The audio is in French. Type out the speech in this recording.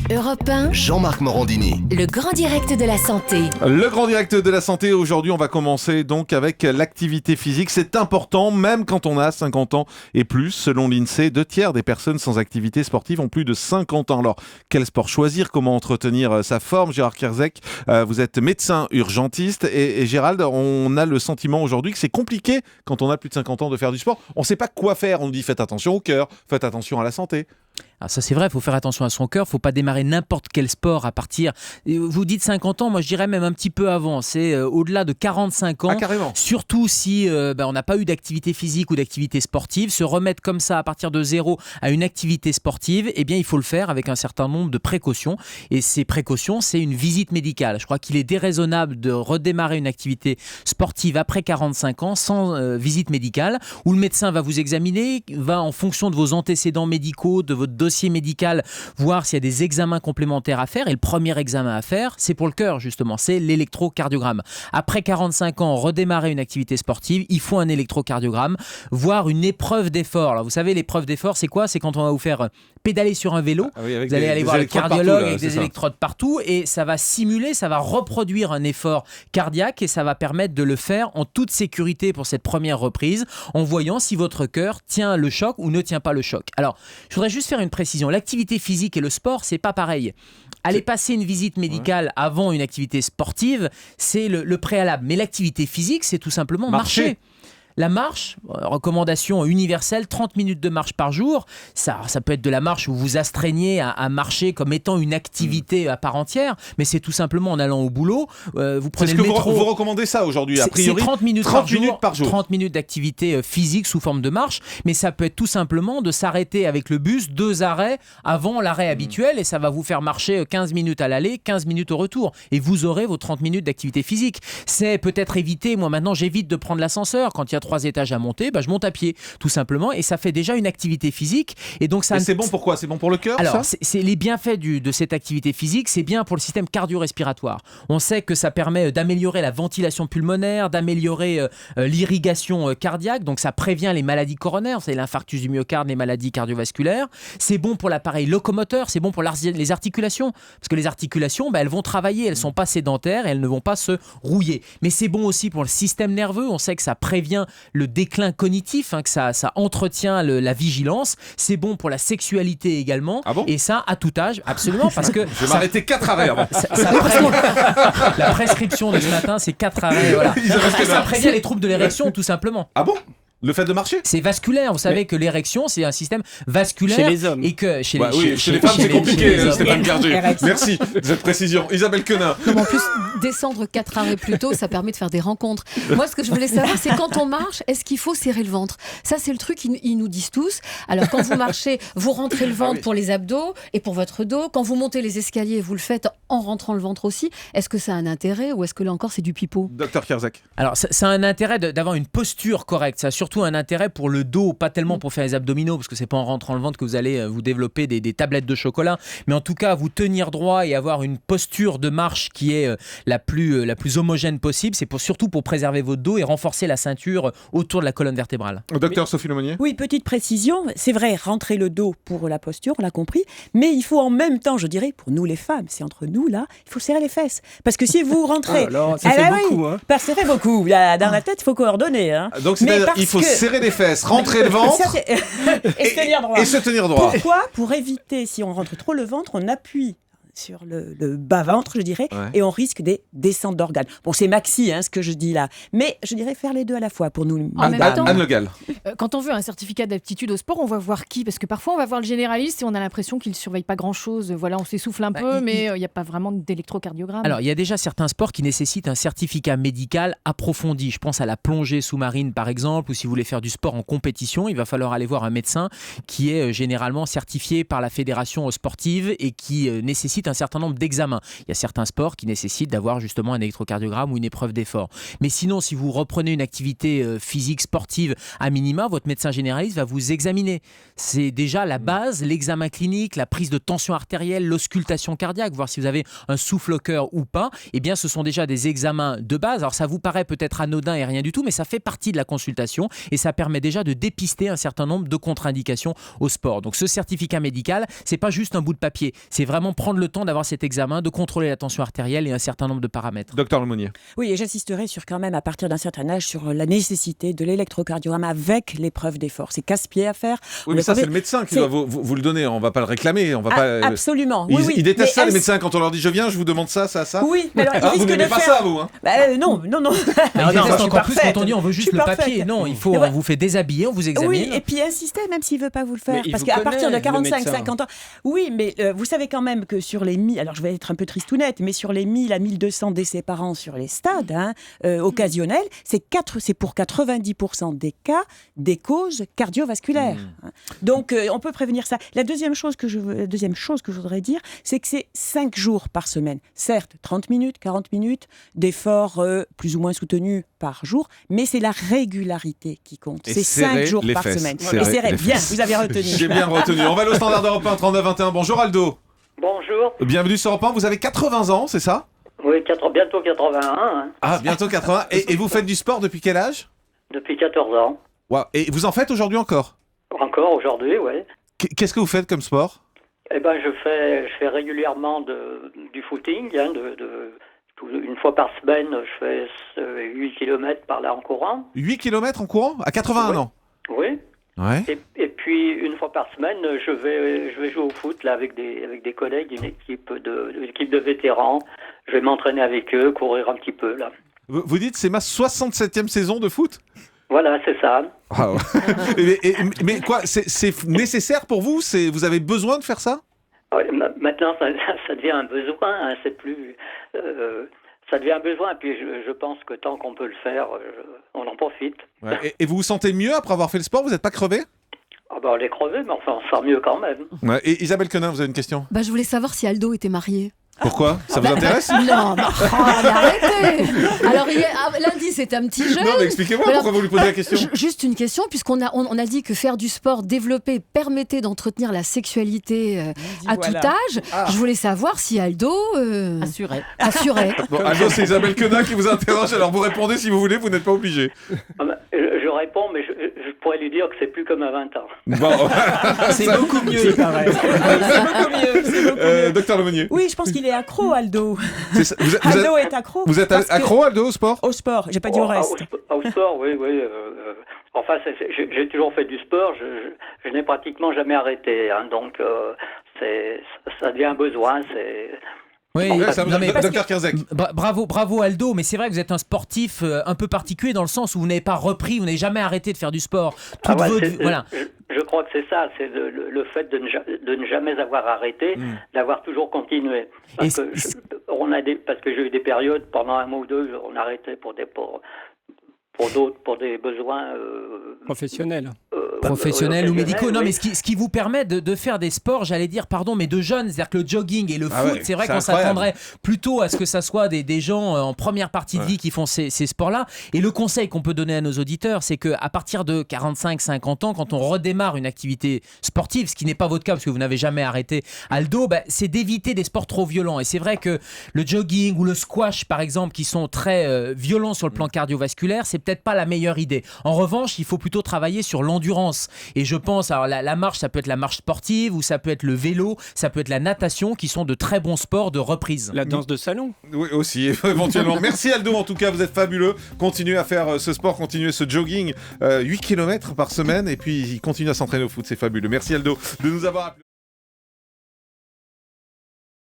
Europe 1, Jean-Marc Morandini. le grand direct de la santé. Le grand direct de la santé, aujourd'hui on va commencer donc avec l'activité physique. C'est important même quand on a 50 ans et plus. Selon l'INSEE, 2/3 des personnes sans activité sportive ont plus de 50 ans. Alors quel sport choisir? Comment entretenir sa forme? Gérald Kierzek, vous êtes médecin urgentiste et Gérald, on a le sentiment aujourd'hui que c'est compliqué quand on a plus de 50 ans de faire du sport. On ne sait pas quoi faire, on nous dit faites attention au cœur, faites attention à la santé. Alors ça c'est vrai, il faut faire attention à son cœur, il ne faut pas démarrer n'importe quel sport à partir, vous dites 50 ans, moi je dirais même un petit peu avant, c'est au-delà de 45 ans, carrément. Surtout si on n'a pas eu d'activité physique ou d'activité sportive, se remettre comme ça à partir de zéro à une activité sportive, eh bien il faut le faire avec un certain nombre de précautions, et ces précautions c'est une visite médicale. Je crois qu'il est déraisonnable de redémarrer une activité sportive après 45 ans sans visite médicale, où le médecin va vous examiner, va en fonction de vos antécédents médicaux, de votre dossier médical, voir s'il y a des examens complémentaires à faire. Et le premier examen à faire, c'est pour le cœur justement, c'est l'électrocardiogramme. Après 45 ans, redémarrer une activité sportive, il faut un électrocardiogramme, voire une épreuve d'effort. Alors vous savez, l'épreuve d'effort, c'est quoi? C'est quand on va vous faire pédaler sur un vélo, vous allez aller voir le cardiologue avec des électrodes partout, et ça va simuler, ça va reproduire un effort cardiaque, et ça va permettre de le faire en toute sécurité pour cette première reprise, en voyant si votre cœur tient le choc ou ne tient pas le choc. Alors, je voudrais juste faire une précision. L'activité physique et le sport, c'est pas pareil. Aller passer une visite médicale avant une activité sportive, c'est le préalable. Mais l'activité physique, c'est tout simplement marcher. La marche, recommandation universelle, 30 minutes de marche par jour. Ça peut être de la marche où vous vous astreignez à marcher comme étant une activité à part entière, mais c'est tout simplement en allant au boulot. Vous prenez le métro. Vous recommandez ça aujourd'hui, a priori? C'est 30 minutes par jour. 30 minutes d'activité physique sous forme de marche, mais ça peut être tout simplement de s'arrêter avec le bus, 2 arrêts avant l'arrêt habituel, et ça va vous faire marcher 15 minutes à l'aller, 15 minutes au retour, et vous aurez vos 30 minutes d'activité physique. C'est peut-être éviter, moi maintenant j'évite de prendre l'ascenseur quand il y a 3 étages à monter, je monte à pied tout simplement, et ça fait déjà une activité physique. Et donc ça. Et c'est bon pour quoi? C'est bon pour le cœur? Alors c'est les bienfaits de cette activité physique, c'est bien pour le système cardio-respiratoire. On sait que ça permet d'améliorer la ventilation pulmonaire, d'améliorer l'irrigation cardiaque, donc ça prévient les maladies coronaires, c'est l'infarctus du myocarde, les maladies cardiovasculaires. C'est bon pour l'appareil locomoteur, c'est bon pour les articulations, parce que les articulations, elles vont travailler, elles sont pas sédentaires et elles ne vont pas se rouiller. Mais c'est bon aussi pour le système nerveux, on sait que ça prévient le déclin cognitif, que ça entretient la vigilance. C'est bon pour la sexualité également. Ah bon? Et ça, à tout âge, absolument, parce que... Je vais m'arrêter 4 arrêts avant. La prescription de ce matin, c'est 4 arrêts. Voilà. Ça prévient les troubles de l'érection, tout simplement. Ah bon? Le fait de marcher? C'est vasculaire. Vous savez que l'érection, c'est un système vasculaire. Chez les hommes. Et que chez les femmes, c'est compliqué, Stéphane Berger. Merci de cette précision. Isabelle Quenin. En plus, descendre 4 arrêts plus tôt, ça permet de faire des rencontres. Moi, ce que je voulais savoir, c'est quand on marche, est-ce qu'il faut serrer le ventre? Ça, c'est le truc qu'ils nous disent tous. Alors, quand vous marchez, vous rentrez le ventre pour les abdos et pour votre dos. Quand vous montez les escaliers, vous le faites en rentrant le ventre aussi. Est-ce que ça a un intérêt, ou est-ce que là encore, c'est du pipeau? Docteur Kierzek. Alors, ça a un intérêt d'avoir une posture correcte. Ça a surtout un intérêt pour le dos, pas tellement pour faire les abdominaux, parce que c'est pas en rentrant le ventre que vous allez vous développer des tablettes de chocolat, mais en tout cas vous tenir droit et avoir une posture de marche qui est la plus homogène possible. C'est surtout pour préserver votre dos et renforcer la ceinture autour de la colonne vertébrale. Docteur Sophie Lemonnier. Oui, petite précision, c'est vrai, rentrer le dos pour la posture, on l'a compris, mais il faut en même temps, je dirais, pour nous les femmes, c'est entre nous là, il faut serrer les fesses. Parce que si vous rentrez... ça fait beaucoup, hein. Ça fait beaucoup. Là, dans la tête, il faut coordonner. Hein. Donc c'est-à-dire il faut serrer les fesses, rentrer le ventre et se tenir droit. Pourquoi? Pour éviter, si on rentre trop le ventre, on appuie sur le bas-ventre, je dirais, et on risque des descentes d'organes. Bon, c'est maxi, ce que je dis là. Mais je dirais faire les deux à la fois pour nous. En même temps, Anne Le Gall. Quand on veut un certificat d'aptitude au sport, on va voir qui? Parce que parfois, on va voir le généraliste et on a l'impression qu'il ne surveille pas grand-chose. Voilà, on s'essouffle un peu, mais il n'y a pas vraiment d'électrocardiogramme. Alors, il y a déjà certains sports qui nécessitent un certificat médical approfondi. Je pense à la plongée sous-marine, par exemple, ou si vous voulez faire du sport en compétition, il va falloir aller voir un médecin qui est généralement certifié par la fédération sportive et qui nécessite nécessitent un certain nombre d'examens. Il y a certains sports qui nécessitent d'avoir justement un électrocardiogramme ou une épreuve d'effort. Mais sinon, si vous reprenez une activité physique sportive à minima, votre médecin généraliste va vous examiner. C'est déjà la base, l'examen clinique, la prise de tension artérielle, l'auscultation cardiaque, voir si vous avez un souffle au cœur ou pas. Eh bien, ce sont déjà des examens de base. Alors, ça vous paraît peut-être anodin et rien du tout, mais ça fait partie de la consultation et ça permet déjà de dépister un certain nombre de contre-indications au sport. Donc, ce certificat médical, c'est pas juste un bout de papier. C'est vraiment prendre le temps d'avoir cet examen, de contrôler la tension artérielle et un certain nombre de paramètres. Docteur Lemonnier. Oui, et j'insisterai sur quand même, à partir d'un certain âge, sur la nécessité de l'électrocardiogramme avec l'épreuve d'effort. C'est casse-pied à faire. Oui, mais ça, c'est le médecin qui doit vous le donner. On va pas le réclamer. On va pas. Absolument. Ils détestent ça, les médecins, quand on leur dit je viens, je vous demande ça. Oui, mais alors, vous n'aimez pas ça, vous, hein? Non. Encore plus quand on dit on veut juste le papier. Non, on vous fait déshabiller, on vous examine. Oui, et puis insister, même s'il ne veut pas vous le faire. Parce qu'à partir de 45-50 ans. Oui, mais vous savez quand même que sur les 1000, alors je vais être un peu tristounette, mais sur les 1000 à 1200 décès par an sur les stades occasionnels, c'est pour 90% des cas des causes cardiovasculaires. Donc on peut prévenir ça. La deuxième chose que je voudrais dire, c'est que c'est 5 jours par semaine. Certes, 30 minutes, 40 minutes d'efforts plus ou moins soutenus par jour, mais c'est la régularité qui compte. C'est 5 jours par semaine. Et serré, bien, vous avez retenu. J'ai bien retenu. On va aller au standard d'Europe 1, 39-21. Bonjour Aldo. Bonjour. Bienvenue sur Europe 1. Vous avez 80 ans, c'est ça? Oui, bientôt 81. Hein. Ah, bientôt 80. Et vous faites du sport depuis quel âge? Depuis 14 ans. Wow. Et vous en faites aujourd'hui encore? Encore aujourd'hui, oui. Qu'est-ce que vous faites comme sport? Eh ben, je fais régulièrement du footing. Une fois par semaine, je fais 8 km par là en courant. 8 km en courant? À 81 ans? Oui. Ouais. Et puis, une fois par semaine, je vais jouer au foot là, avec des collègues, une équipe de vétérans. Je vais m'entraîner avec eux, courir un petit peu là. Vous dites c'est ma 67e saison de foot? Voilà, c'est ça. Ah ouais. mais quoi, c'est nécessaire pour vous? Vous avez besoin de faire ça? Ouais, maintenant, ça devient un besoin. Hein, c'est plus... ça devient un besoin, et puis je pense que tant qu'on peut le faire, on en profite. Ouais. Et vous vous sentez mieux après avoir fait le sport? Vous n'êtes pas crevé? Ah ben on est crevé, mais enfin on se sent mieux quand même. Ouais. Et Isabelle Quenin, vous avez une question? Je voulais savoir si Aldo était marié. Pourquoi? Ça vous intéresse? Non, mais arrêtez. Alors lundi c'était un petit jeu. Non, mais expliquez-moi pourquoi vous lui posez la question. Juste une question, puisqu'on a dit que faire du sport développé permettait d'entretenir la sexualité tout âge. Je voulais savoir si Aldo Assuré. Bon, Aldo, c'est Isabelle Quenin qui vous interroge, alors vous répondez si vous voulez, vous n'êtes pas obligé. Je réponds, mais je pourrais lui dire que c'est plus comme à 20 ans. Bon. C'est beaucoup mieux, il paraît. C'est beaucoup mieux. Docteur Lemonnier. Oui, je pense qu'il est accro, Aldo. Aldo est accro. Vous êtes accro, Aldo, au sport? Au sport, j'ai pas dit au reste. Au sport, oui. Enfin, j'ai toujours fait du sport, je n'ai pratiquement jamais arrêté. Hein, donc, ça devient un besoin, c'est... Oui, Docteur Kierzek. Bravo Aldo, mais c'est vrai que vous êtes un sportif un peu particulier dans le sens où vous n'avez pas repris, vous n'avez jamais arrêté de faire du sport. Voilà. Je crois que c'est ça, c'est le fait de ne jamais avoir arrêté, d'avoir toujours continué. Parce que j'ai eu des périodes, pendant un mois ou deux, on arrêtait pour des besoins professionnels. Professionnels ou médicaux. Non, mais ce qui vous permet de faire des sports, j'allais dire, mais de jeunes. C'est-à-dire que le jogging et le foot, c'est vrai qu'on s'attendrait plutôt à ce que ça soit des gens en première partie de vie qui font ces sports-là. Et le conseil qu'on peut donner à nos auditeurs, c'est qu'à partir de 45-50 ans, quand on redémarre une activité sportive, ce qui n'est pas votre cas parce que vous n'avez jamais arrêté, Aldo, c'est d'éviter des sports trop violents. Et c'est vrai que le jogging ou le squash, par exemple, qui sont très violents sur le plan cardiovasculaire, c'est peut-être pas la meilleure idée. En revanche, il faut plutôt travailler sur l'endurance. Et je pense, alors la marche, ça peut être la marche sportive ou ça peut être le vélo, ça peut être la natation, qui sont de très bons sports de reprise. La danse de salon. Oui, aussi, éventuellement. Merci Aldo, en tout cas, vous êtes fabuleux. Continuez à faire ce sport, continuez ce jogging, 8 km par semaine, et puis il continue à s'entraîner au foot, c'est fabuleux. Merci Aldo de nous avoir appelé.